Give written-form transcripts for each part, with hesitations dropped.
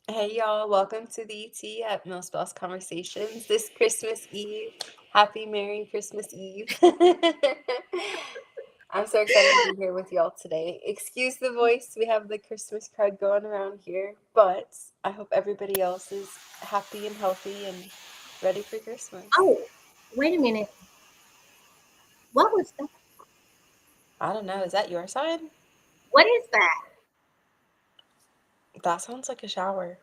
Hey y'all, welcome to the tea at Most Boss Conversations this Christmas Eve. Happy Merry Christmas Eve. I'm so excited to be here with y'all today. Excuse the voice, we have the Christmas crowd going around here, but I hope everybody else is happy and healthy and ready for Christmas. Oh, wait a minute. What was that? I don't know, is that your side? What is that? That sounds like a shower.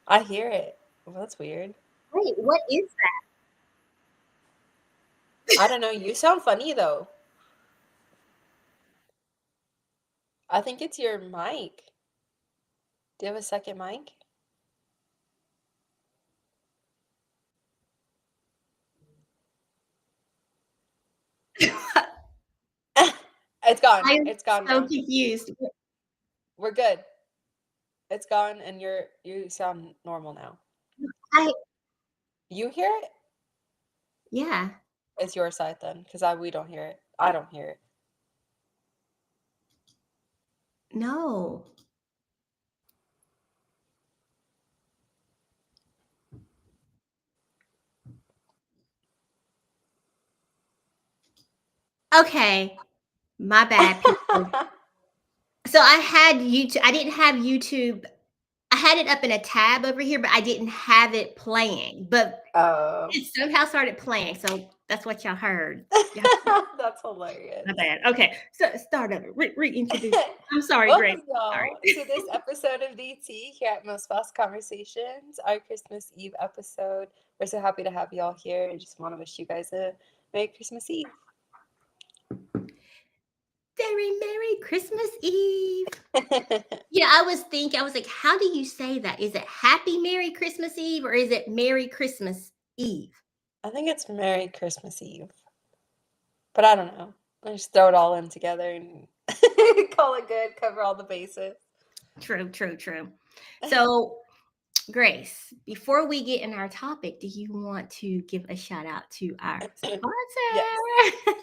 I hear it. Well, that's weird. Wait, what is I don't know, you sound funny though. I think it's your mic. Do you have a second mic? that? It's gone. I'm It's gone so now. confused. We're good. It's gone and you sound normal now. I You hear it? yeah. It's your side then, because I we don't hear it. I don't hear it. No. Okay. My bad, people. So I had YouTube. I didn't have YouTube. I had it up in a tab over here, but I didn't have it playing. But Oh. it somehow started playing. So that's what y'all heard. Yeah, That's hilarious. my bad. Okay. So start over. Reintroduce. I'm sorry, Grace. Welcome, Sorry. y'all, to this episode of DT here at Most Boss Conversations, our Christmas Eve episode. We're so happy to have y'all here. I just want to wish you guys a Merry Christmas Eve. Very Merry Christmas Eve. Yeah, I was thinking, I was like, how do you say that? Is it Happy Merry Christmas Eve or is it Merry Christmas Eve? I think it's Merry Christmas Eve, but I don't know. I just throw it all in together and call it good, cover all the bases. True, true, true. So, Grace, before we get in our topic, do you want to give a shout out to our Yes. sponsor?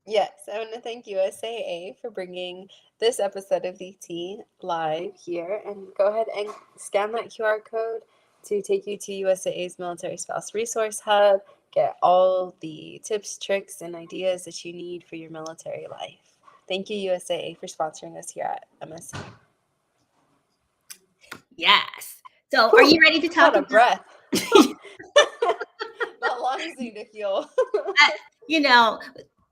Yes, I want to thank USAA for bringing this episode of DT live here. And go ahead and scan that QR code to take you to USAA's Military Spouse Resource Hub. Get all the tips, tricks, and ideas that you need for your military life. Thank you, USAA, for sponsoring us here at MSC. Yes. So, are you Whew, ready to what talk a about? breath. My lungs need to heal. You know,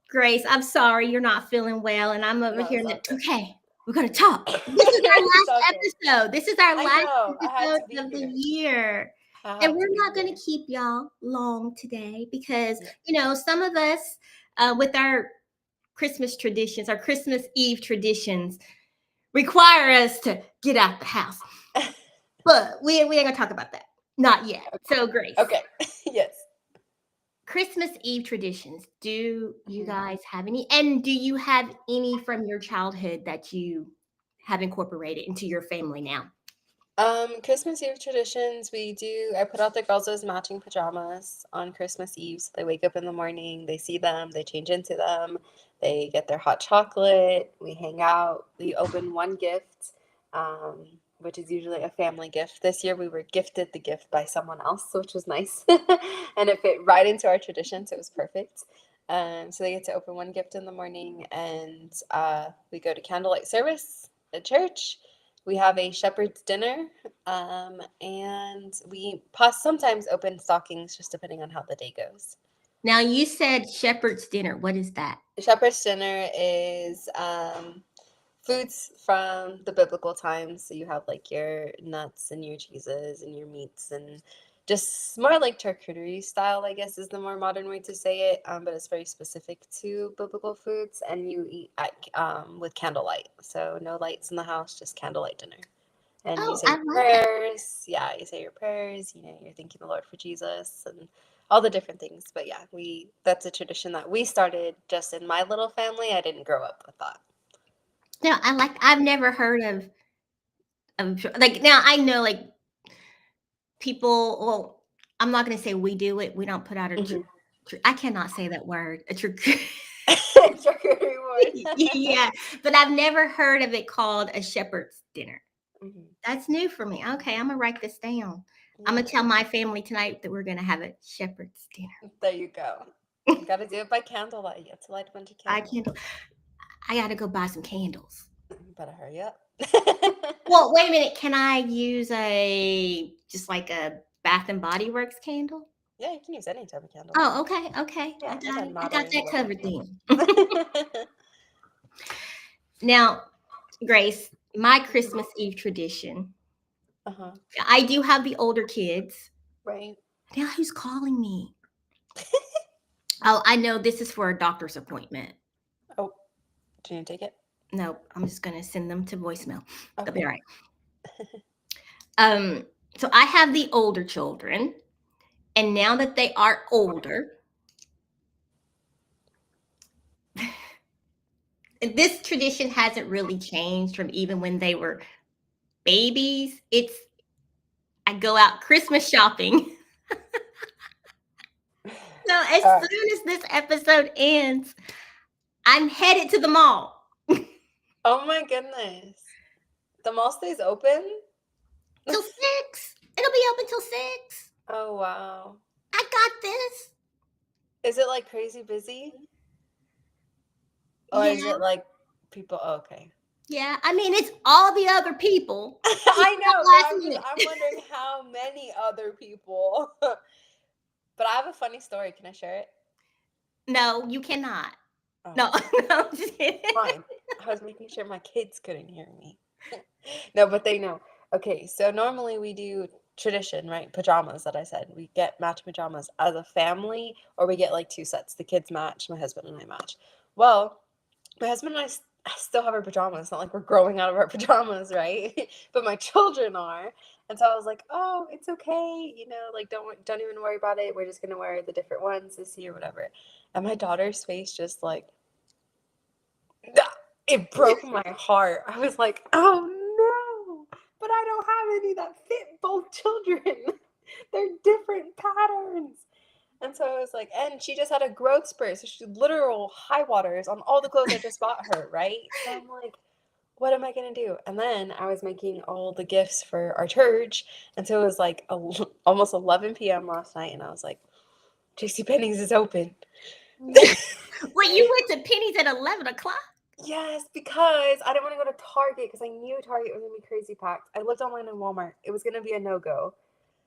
Grace, I'm sorry you're not feeling well, and I'm over No, here. it's all good. Okay, we're gonna talk. This is our It's all good. last episode. This is our I last know. I had episode to be of the here. year. I And have we're to be not going here. to keep y'all long today because, Yeah. some of us with our Christmas traditions, our Christmas Eve traditions, require us to get out the house. But we ain't going to talk about that. Not yet. So, Grace, Okay. Yes. Christmas Eve traditions. Do you Mhm. guys have any? And do you have any from your childhood that you have incorporated into your family now? Christmas Eve traditions, we do. I put out the girls as matching pajamas on Christmas Eve. So they wake up in the morning, they see them, they change into them, they get their hot chocolate, we hang out, we open one gift, which is usually a family gift. This year we were gifted the gift by someone else, which was nice. And it fit right into our tradition, so it was perfect. So they get to open one gift in the morning, and we go to candlelight service at church. We have a shepherd's dinner, and we sometimes open stockings, just depending on how the day goes. Now, you said shepherd's dinner. What is that? Shepherd's dinner is foods from the biblical times. So you have like your nuts and your cheeses and your meats and just more like charcuterie style, I guess is the more modern way to say it. But it's very specific to biblical foods, and you eat with candlelight. So no lights in the house, just candlelight dinner. And you Oh, say I your like that. prayers. Yeah, you say your prayers. You're thanking the Lord for Jesus and all the different things. But yeah, we that's a tradition that we started just in my little family. I didn't grow up with that. No, I've never heard like, now I know, like, people, well, I'm not gonna say we do it. We don't put out a Hmm. I cannot say that word. A trick. Charcuterie board. Yeah, but I've never heard of it called a shepherd's dinner. Mhm. That's new for me. Okay, I'm gonna write this down. I'm Yeah, gonna tell my family tonight that we're gonna have a shepherd's dinner. there you go. You gotta do it by candlelight. You have to light a bunch of I candles. can't. I gotta go buy some candles. You better hurry up. Well, wait a minute. Can I use a just like a Bath and Body Works candle? Yeah, you can use any type of candle. Oh, okay, okay. I Yeah, it got doesn't it. I got matter that what kind covered you then. want. Now, Grace, my Christmas Eve tradition. Uh-huh. I do have the older kids. Right. Now, who's calling me? Oh, I know this is for a doctor's appointment. Oh, do you need to take it? No, I'm just gonna send them to voicemail. They'll be Okay. all right. So I have the older children, and now that they are older, this tradition hasn't really changed from even when they were babies. It's I go out Christmas shopping. So as Uh, soon as this episode ends, I'm headed to the mall. oh my goodness. The mall stays open? Till 6. It'll be open till 6. Oh wow. I got this. Is it like crazy busy? Or Yeah, is it like people okay. yeah. I mean, it's all the other people. I know, Last but minute. I'm wondering how many other people. But I have a funny story. Can I share it? No, you cannot. Oh, No, no, I'm just kidding. fine. I was making sure my kids couldn't hear me. No, but they know. Okay, so normally we do tradition, right? Pajamas that I said. We get match pajamas as a family, or we get like two sets. The kids match, my husband and I match. Well, my husband and I still have our pajamas. It's not like we're growing out of our pajamas, right? But my children are. And so I was like, oh, it's okay. You know, like don't even worry about it. We're just gonna wear the different ones this year, whatever. And my daughter's face just like it broke my heart. I was like, oh no, but I don't have any that fit both children. They're different patterns. And so I was like, and she just had a growth spurt. So she literal high waters on all the clothes I just bought her, right? So I'm like, what am I going to do? And then I was making all the gifts for our church. And so it was like almost 11 p.m. last night. And I was like, JCPenney's is open. Wait, you went to Penny's at 11 o'clock? Yes, because I didn't want to go to Target because I knew Target was going to be crazy packed. I looked online in Walmart. It was going to be a no-go.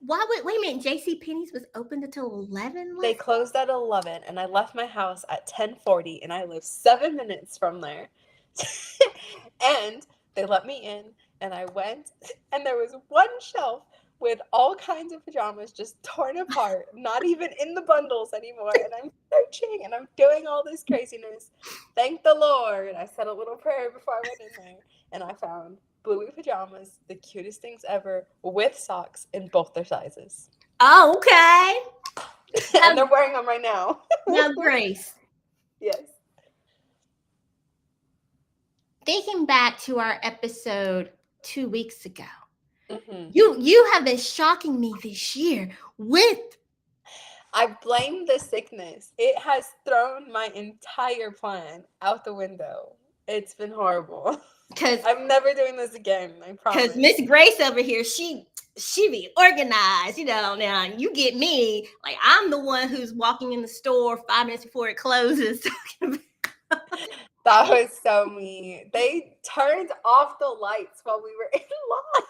Why would wait a minute? JC Penney's was open until 11. They closed at 11 and I left my house at 10:40 and I live 7 minutes from there. And they let me in and I went and there was one shelf with all kinds of pajamas just torn apart, not even in the bundles anymore. And I'm searching and I'm doing all this craziness. Thank the Lord. I said a little prayer before I went in there and I found bluey pajamas, the cutest things ever, with socks in both their sizes. Oh, okay. And they're wearing them right now. Now, Grace. Yes. Thinking back to our episode 2 weeks ago, Mm-hmm. you have been shocking me this year with. I blame the sickness. It has thrown my entire plan out the window. It's been horrible. Because I'm never doing this again. I promise. Because Miss Grace over here, she be organized, Now you get me, like I'm the one who's walking in the store 5 minutes before it closes. That was so mean. They turned off the lights while we were in line.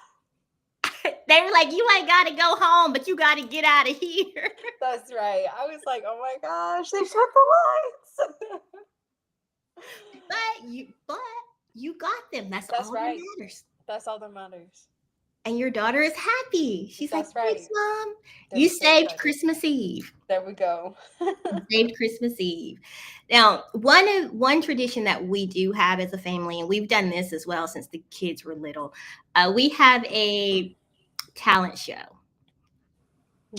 They were like, "You ain't got to go home, but you got to get out of here." That's right. I was like, "Oh my gosh, they shut the lights." But you got them. That's all right. that matters. That's all that matters. And your daughter is happy. She's That's like, right. "Thanks, Mom. They're You so saved excited. Christmas Eve." There we go. Saved Christmas Eve. Now, one tradition that we do have as a family, and we've done this as well since the kids were little, we have a talent show.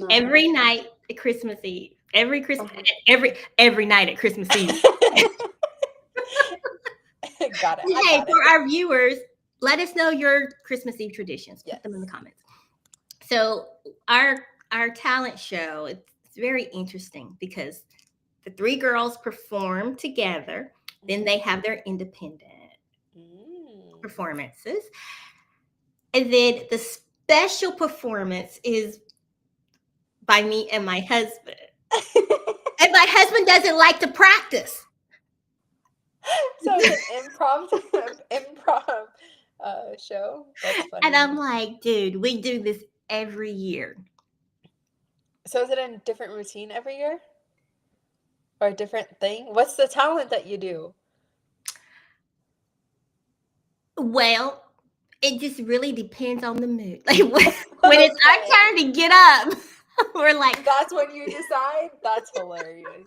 No. Every night at Christmas Eve. Every night at Christmas Eve. Got it. Hey, for our viewers, let us know your Christmas Eve traditions. Put them in the comments. So our talent show, it's very interesting because The three girls perform together. Then they have their independent performances. And then the special performance is by me and my husband. And my husband doesn't like to practice. So it's an improv show. That's funny. And I'm like, dude, we do this every year. So is it a different routine every year? Or a different thing? What's the talent that you do? Well, it just really depends on the mood. Like when it's our turn to get up, we're like, that's when you decide? That's hilarious.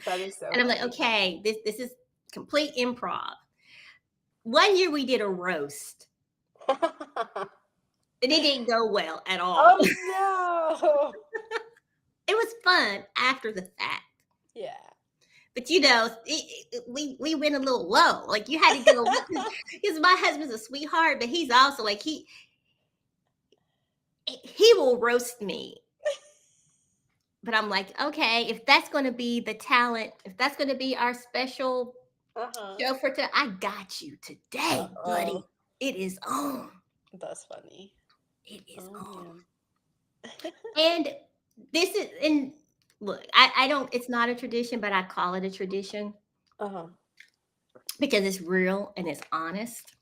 That is so and I'm like, funny. okay, this is complete improv. One year we did a roast. And it didn't go well at all. Oh no. It was fun after the fact. Yeah. But we went a little low. Like you had to go because my husband's a sweetheart, but he's also like he will roast me. But I'm like, okay, if that's going to be the talent, if that's going to be our special show for today, I got you today, buddy. It is on. That's funny. It is on. And this is, and look, I don't, it's not a tradition, but I call it a tradition. Because it's real and it's honest.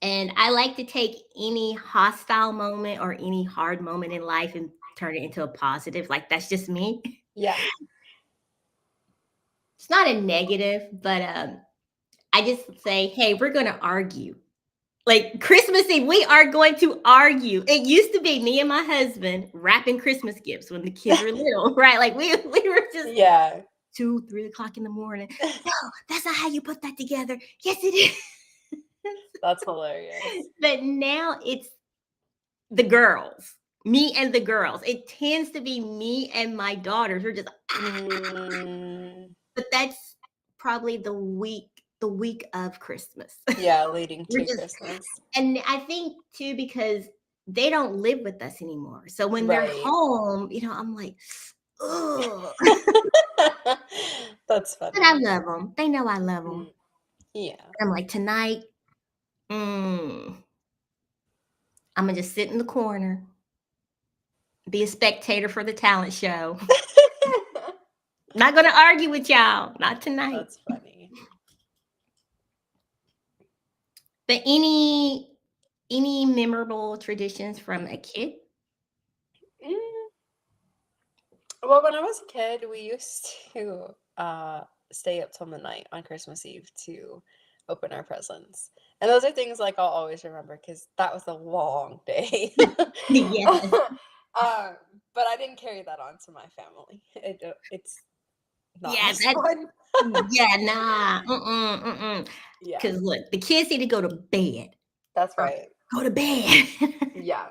And I like to take any hostile moment or any hard moment in life and turn it into a positive. Like, that's just me. Yeah. It's not a negative, but I just say, hey, we're going to argue. Like Christmas Eve, we are going to argue. It used to be me and my husband wrapping Christmas gifts when the kids were little, right? Like we were just 2, 3 o'clock in the morning. No, that's not how you put that together. Yes, it is. That's hilarious. But now it's the girls, me and the girls. It tends to be me and my daughters. We're just, but that's probably the week of Christmas. Yeah, leading to Christmas. And I think too, because they don't live with us anymore. So when they're home, I'm like, ugh. That's funny. But I love them. They know I love them. Yeah. I'm like, tonight, I'm going to just sit in the corner, be a spectator for the talent show. Not going to argue with y'all. Not tonight. That's funny. But any memorable traditions from a kid? Well, when I was a kid, we used to stay up till midnight on Christmas Eve to open our presents. And those are things like I'll always remember because that was a long day. Yes. But I didn't carry that on to my family. It's not fun. Yeah, nah. Yeah. Because look, the kids need to go to bed. That's right. Go to bed. Yeah.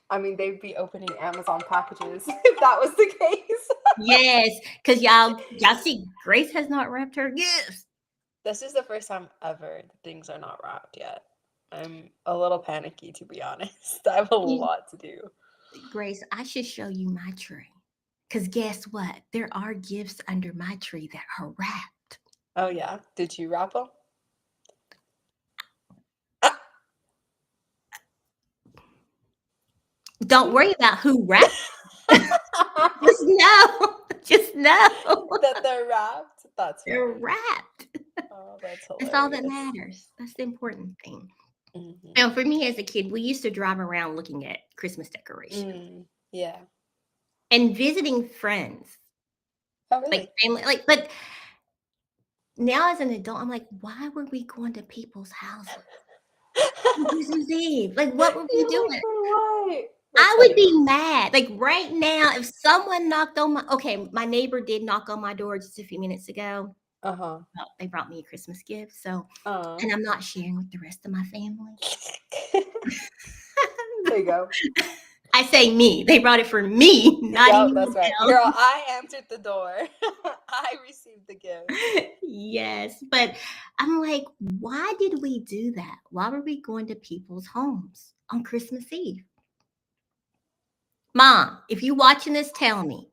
I mean, they'd be opening Amazon packages if that was the case. Yes, because y'all see, Grace has not wrapped her gifts. This is the first time ever things are not wrapped yet. I'm a little panicky, to be honest. I have a lot to do. Grace, I should show you my tree. Because guess what? There are gifts under my tree that are wrapped. Oh, yeah? Did you wrap them? Don't worry about who wrapped. Just know that they're wrapped. They're wrapped. Oh, that's hilarious. That's all that matters. That's the important thing. Now, for me as a kid, we used to drive around looking at Christmas decorations. Yeah. And visiting friends. Oh, really? Like family, but now as an adult, I'm like, why were we going to people's houses on Christmas Eve? Like, what were we doing? I would be mad. Like right now, if someone knocked on my neighbor did knock on my door just a few minutes ago. Well, they brought me a Christmas gift, so and I'm not sharing with the rest of my family. There you go. I say me. They brought it for me, not anyone that's right. else. Girl, I answered the door. I received the gift. Yes, but I'm like, why did we do that? Why were we going to people's homes on Christmas Eve? Mom, if you're watching this, tell me.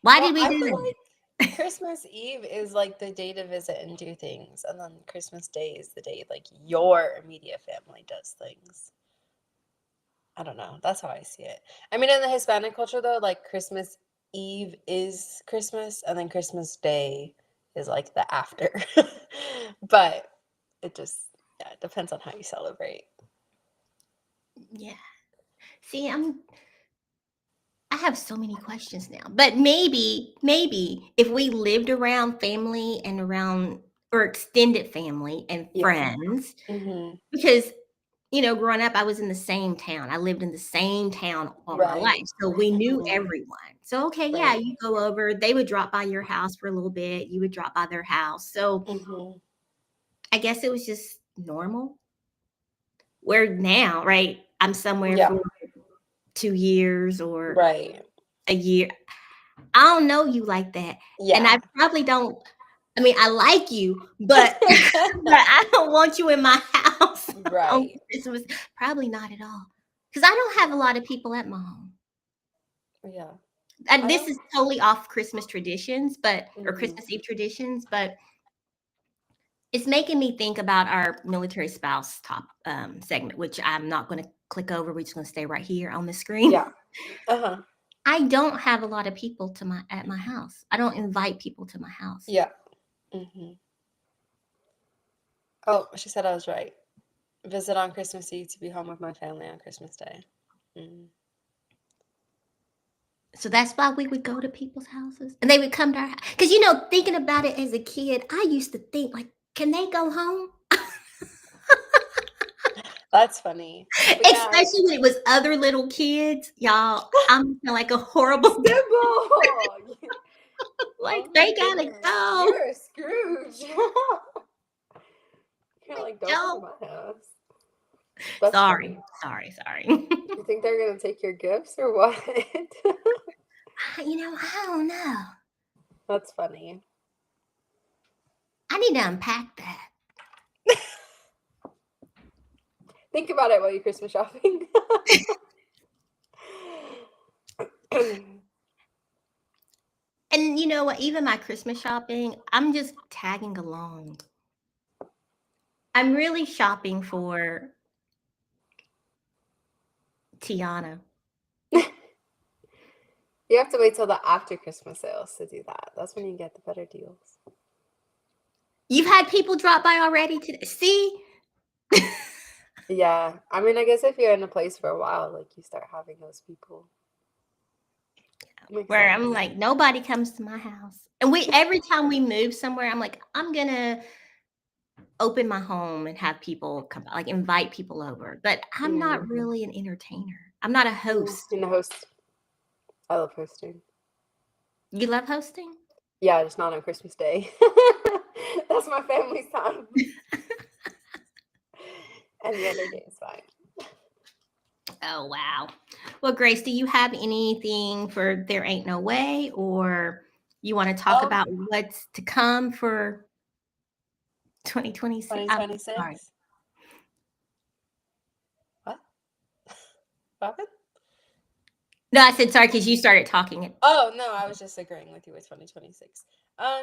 Why Well, did we I do feel that? like Christmas Eve is like the day to visit and do things, and then Christmas Day is the day like your immediate family does things. I don't know. That's how I see it. I mean, in the Hispanic culture, though, like Christmas Eve is Christmas, and then Christmas Day is like the after. But it just, yeah, it depends on how you celebrate. Yeah. See, I have so many questions now. But maybe if we lived around family and around or extended family and Yeah. friends, Hmm. because growing up, I was in the same town. I lived in the same town all my life. Right. So we knew Hmm. everyone. So, okay, yeah, Right. you go over, they would drop by your house for a little bit. You would drop by their house. So Hmm. I guess it was just normal. Where now, right? I'm somewhere Yeah. for 2 years or Right. a year. I don't know you like that. And I Yeah. probably don't. I mean, I like you, but but I don't want you in my house on Right. Christmas. Probably not at all. Because I don't have a lot of people at my home. Yeah. And I this don't. is totally off Christmas traditions, or Hmm. Christmas Eve traditions, but it's making me think about our military spouse top segment, which I'm not going to click over. We're just going to stay right here on the screen. Yeah. Uh-huh. I don't have a lot of people at my house. I don't invite people to my house. Yeah. Hmm. Oh, she said I was right. Visit on Christmas Eve to be home with my family on Christmas Day. Mm. So that's why we would go to people's houses and they would come to our house. Because, thinking about it as a kid, I used to think, like, can they go home? That's funny. But yeah, Especially when it was other little kids. Y'all, I'm like a horrible, Sybil! like, Oh my they gotta goodness. go. You're a Scrooge. You're like, don't come to Go. my house. That's Sorry, funny. sorry, sorry. You think they're gonna take your gifts or what? I don't know. That's funny. I need to unpack that. Think about it while you're Christmas shopping. And you know what? Even my Christmas shopping, I'm just tagging along. I'm really shopping for Tiana. You have to wait till the after Christmas sales to do that. That's when you get the better deals. You've had people drop by already today. See? Yeah. I mean, I guess if you're in a place for a while, like you start having those people. Makes Where sense. I'm like, nobody comes to my house. And every time we move somewhere, I'm like, I'm gonna open my home and have people come, like invite people over. But I'm not Mm. really an entertainer. I'm not a Yeah. host. And the host, I love hosting. You love hosting? Yeah, just not on Christmas Day. That's my family's time. Any other day is fine. Oh wow. Well, Grace, do you have anything for There Ain't No Way, or you want to talk Um, about what's to come for 2026? I'm sorry. 2026. What? What happened? No, I said sorry because you started talking. Oh no, I was just agreeing with you with 2026.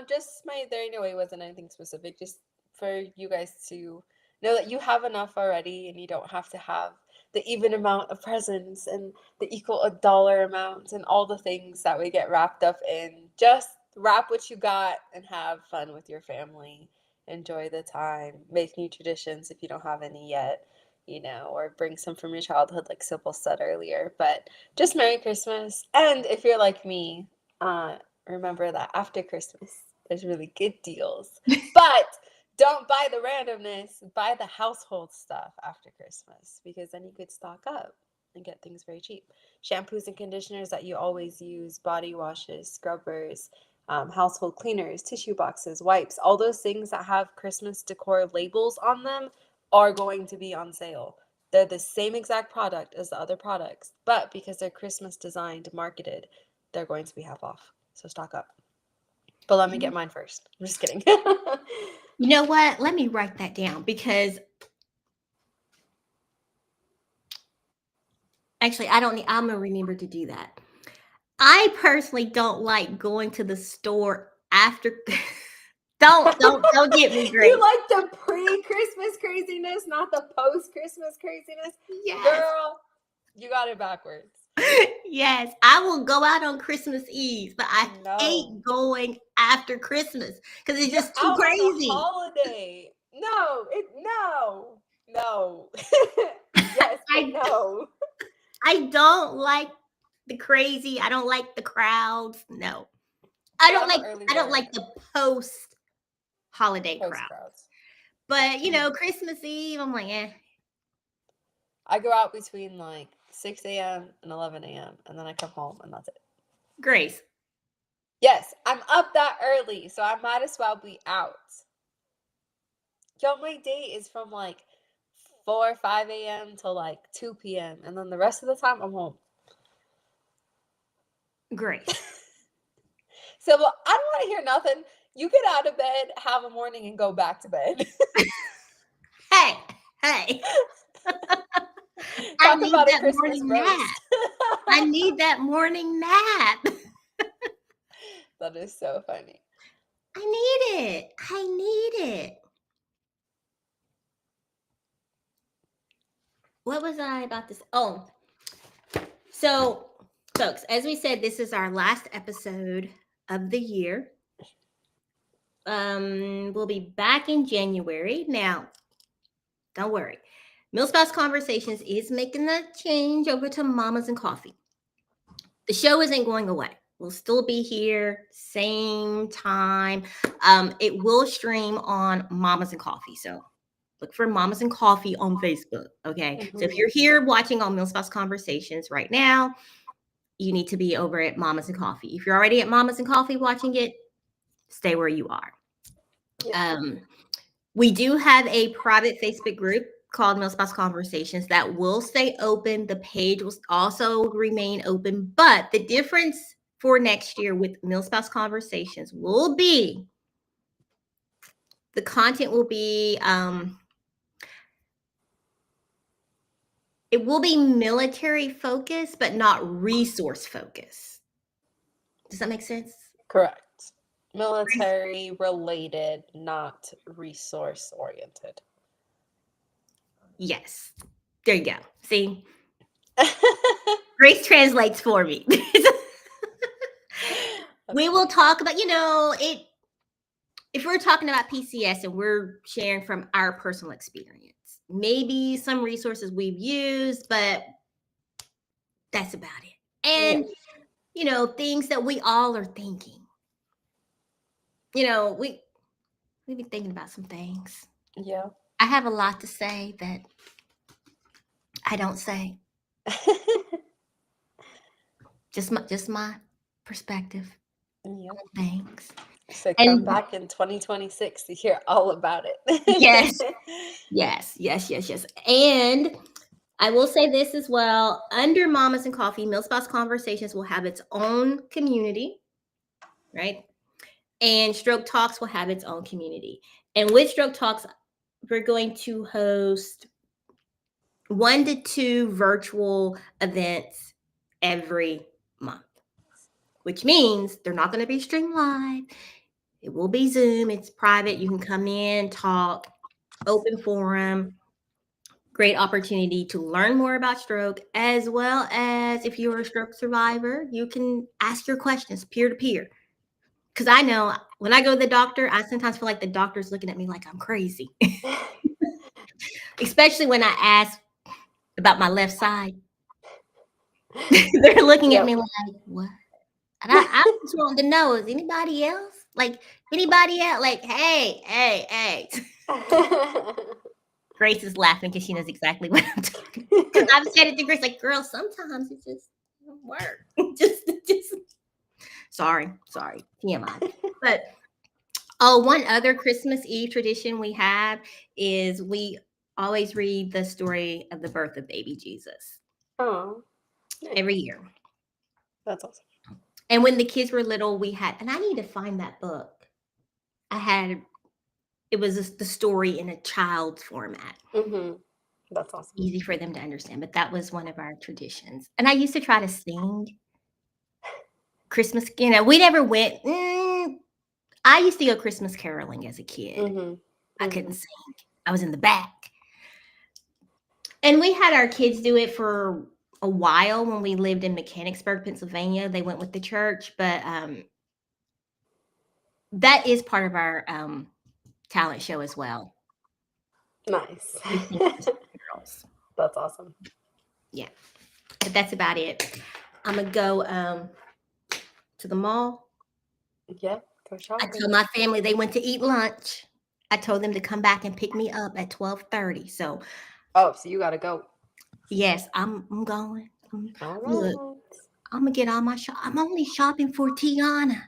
Just my there ain't no way wasn't anything specific. Just for you guys to know that you have enough already, and you don't have to have the even amount of presents and the equal a dollar amount and all the things that we get wrapped up in. Just wrap what you got and have fun with your family. Enjoy the time. Make new traditions if you don't have any yet, or bring some from your childhood, like Sybil said earlier. But just Merry Christmas. And if you're like me, remember that after Christmas, there's really good deals. But don't buy the randomness, buy the household stuff after Christmas, because then you could stock up and get things very cheap. Shampoos and conditioners that you always use, body washes, scrubbers, household cleaners, tissue boxes, wipes, all those things that have Christmas decor labels on them are going to be on sale. They're the same exact product as the other products, but because they're Christmas designed, marketed, they're going to be half off. So stock up. But let me get mine first. I'm just kidding. You know what? Let me write that down because actually, I don't need, I'm going to remember to do that. I personally don't like going to the store after. Don't get me, You Grace. like the pre-Christmas craziness, not the post-Christmas craziness? Yes. Girl, you got it backwards. Yes, I will go out on Christmas Eve, but I No. hate going after Christmas because it's You're just too out on the crazy. holiday. No. Yes, but I no. I don't like the crazy. I don't like the crowds. No. I See, don't I'm like an early I don't bird. like the post holiday Post crowd. crowds. But Christmas Eve, I'm like, I go out between like 6 a.m. and 11 a.m. and then I come home and that's it. Grace. Yes, I'm up that early, so I might as well be out. Yo, my day is from like 4 or 5 a.m. till like 2 p.m. and then the rest of the time I'm home. Grace. So well, I don't want to hear nothing. You get out of bed, have a morning, and go back to bed. Hey. I Talk need about a that Christmas morning nap. roast. I need that morning nap. That is so funny. I need it. I need it. What was I about to say? Oh, so folks, as we said, this is our last episode of the year. We'll be back in January. Now, don't worry. Mill Spouse Conversations is making a change over to Mamas and Coffee. The show isn't going away. We'll still be here, same time. It will stream on Mamas and Coffee. So look for Mamas and Coffee on Facebook. Okay. So if you're here watching on Mill Spouse Conversations right now, you need to be over at Mamas and Coffee. If you're already at Mamas and Coffee watching it, stay where you are. We do have a private Facebook group called Mill Spouse Conversations that will stay open. The page will also remain open, but the difference for next year with Mill Spouse Conversations will be the content will be it will be military focused, but not resource focused. Does that make sense? Correct. Military related, not resource oriented. Yes. There you go. See? Grace translates for me. We will talk about, it. If we're talking about PCS and we're sharing from our personal experience, maybe some resources we've used, but that's about it. And, things that we all are thinking. We've been thinking about some things. Yeah. I have a lot to say that I don't say. Just my perspective. Yeah. Thanks. So And come back in 2026 to hear all about it. yes. And I will say this as well. Under Mamas and Coffee, Mill Spouse Conversations will have its own community, right? And Stroke Talks will have its own community. And with Stroke Talks, we're going to host 1 to 2 virtual events every month, which means they're not going to be streamed live. It will be Zoom. It's private. You can come in, talk, open forum. Great opportunity to learn more about stroke, as well as if you're a stroke survivor, you can ask your questions peer to peer. Because I know when I go to the doctor, I sometimes feel like the doctor's looking at me like I'm crazy, especially when I ask about my left side. They're looking at me like, what? And I just want to know, is anybody else? Like, hey. Grace is laughing because she knows exactly what I'm talking about. Because I've said it to Grace, like, girl, sometimes it just doesn't work. just sorry, TMI. But one other Christmas Eve tradition we have is we always read the story of the birth of baby Jesus. Oh, every year. That's awesome. And when the kids were little, we had, and I need to find that book. It was the story in a child's format. Mm-hmm. That's awesome. Easy for them to understand, but that was one of our traditions. And I used to try to sing Christmas, we never went. I used to go Christmas caroling as a kid. Mm-hmm. I couldn't sing. I was in the back. And we had our kids do it for a while when we lived in Mechanicsburg, Pennsylvania. They went with the church, but that is part of our talent show as well. Nice. Girls. That's awesome. Yeah, but that's about it. I'm gonna go to the mall. Yeah, go shopping. I told my family they went to eat lunch. I told them to come back and pick me up at 12:30. So, so you gotta go. Yes, I'm going. All Look, right. I'm gonna get all my shop. I'm only shopping for Tiana.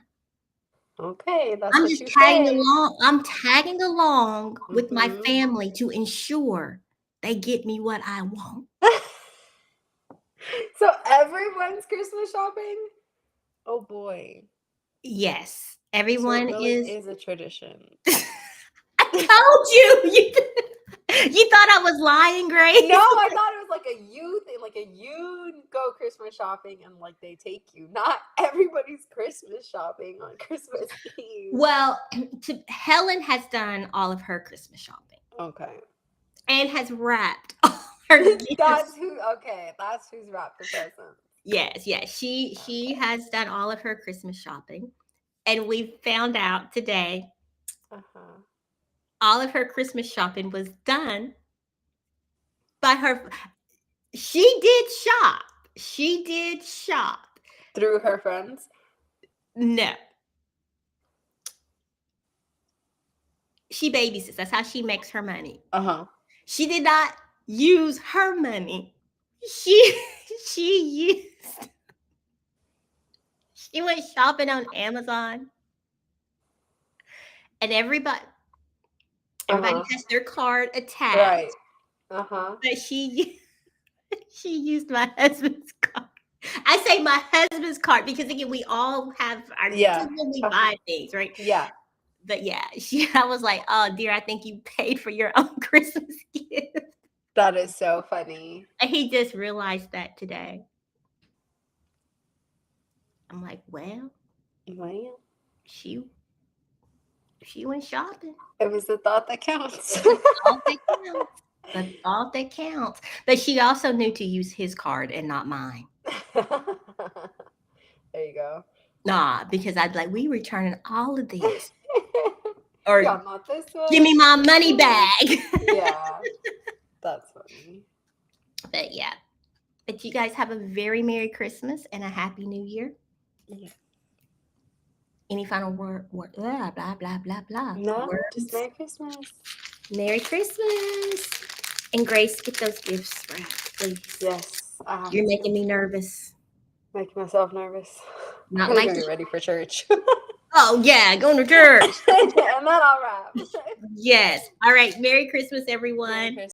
Okay, that's I'm what just you tagging say. along. I'm tagging along with my family to ensure they get me what I want. So everyone's Christmas shopping? Oh boy. Yes, everyone so it really is a tradition. I told you. You thought I was lying, Grace? No, I thought it was like a youth thing, like you go Christmas shopping and like they take you. Not everybody's Christmas shopping on Christmas Eve. Well, Helen has done all of her Christmas shopping. Okay. And has wrapped all her gifts. That's who's wrapped the presents. Yes. She has done all of her Christmas shopping. And we found out today all of her Christmas shopping was done by her. She did shop. Through her friends? No. She babysits. That's how she makes her money. She did not use her money. She went shopping on Amazon. And everybody has their card attached. Right. But she used my husband's card. I say my husband's card because again, we all have our when we buy things, right? Yeah. But yeah, I was like, oh dear, I think you paid for your own Christmas gift. That is so funny. And he just realized that today. I'm like, well, she went shopping. It was the thought that counts. The thought that counts. But she also knew to use his card and not mine. There you go. Nah, because I'd like, we returning all of this. Or not this one. Give me my money bag. Yeah. That's funny. But yeah. But you guys have a very Merry Christmas and a Happy New Year. Yeah. Any final word? Blah, blah, blah, blah, blah. No, just Merry Christmas. Merry Christmas. And Grace, get those gifts wrapped, please. Yes. You're making me nervous. Making myself nervous. Not I'm like gonna get ready for church. Oh, yeah, going to church. And then I'll wrap. Yes. All right. Merry Christmas, everyone. Merry Christmas.